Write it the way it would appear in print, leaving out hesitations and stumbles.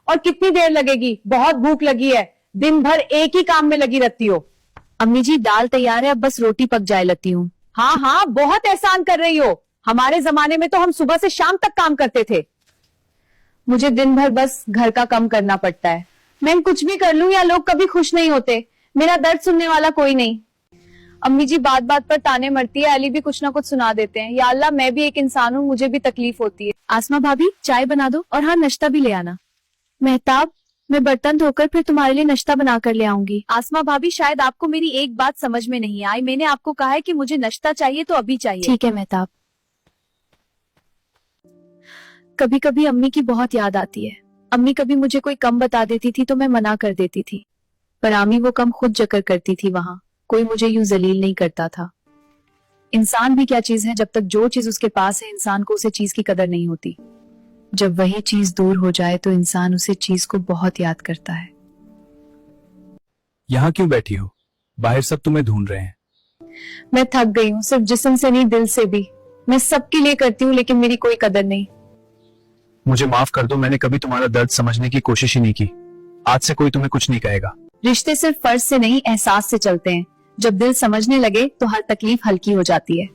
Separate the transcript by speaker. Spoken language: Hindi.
Speaker 1: और कितनी देर लगेगी? बहुत भूख लगी है, दिन भर एक ही काम में लगी रहती हो।
Speaker 2: अम्मी जी दाल तैयार है, अब बस रोटी पक जाए लेती हूँ।
Speaker 1: हाँ हाँ, बहुत एहसान कर रही हो। हमारे जमाने में तो हम सुबह से शाम तक काम करते थे। मुझे दिन भर बस घर का काम करना पड़ता है। मैं कुछ भी कर लूं या लोग कभी खुश नहीं होते। मेरा दर्द सुनने वाला कोई नहीं। अम्मी जी बात बात पर ताने मरती है, अली भी कुछ ना कुछ सुना देते हैं। या अल्लाह, मैं भी एक इंसान हूँ, मुझे भी तकलीफ होती है।
Speaker 2: आसमा भाभी चाय बना दो और हाँ नाश्ता भी ले आना। मेहताब, मैं बर्तन धोकर फिर तुम्हारे लिए नाश्ता बना कर ले आऊंगी।
Speaker 1: आसमा भाभी, शायद आपको मेरी एक बात समझ में नहीं आई। मैंने आपको कहा है कि मुझे नाश्ता चाहिए तो अभी चाहिए।
Speaker 2: ठीक है मेहताब। कभी कभी अम्मी की बहुत याद आती है। अम्मी कभी मुझे कोई कम बता देती थी तो मैं मना कर देती थी, पर आमी वो कम खुद जकर करती थी। वहां कोई मुझे यूं जलील नहीं करता था। इंसान भी क्या चीज है, जब तक जो चीज उसके पास है इंसान को उसे चीज की कदर नहीं होती। जब वही चीज दूर हो जाए तो इंसान उसे चीज को बहुत याद करता है।
Speaker 3: यहाँ क्यों बैठी हो? बाहर सब तुम्हें ढूंढ रहे हैं।
Speaker 1: मैं थक गई हूँ, सिर्फ जिस्म से नहीं दिल से भी। मैं सबके लिए करती हूँ लेकिन मेरी कोई कदर नहीं।
Speaker 3: मुझे माफ कर दो, मैंने कभी तुम्हारा दर्द समझने की कोशिश ही नहीं की। आज से कोई तुम्हें कुछ नहीं कहेगा।
Speaker 1: रिश्ते सिर्फ फर्ज से नहीं, एहसास से चलते हैं। जब दिल समझने लगे तो हर तकलीफ हल्की हो जाती है।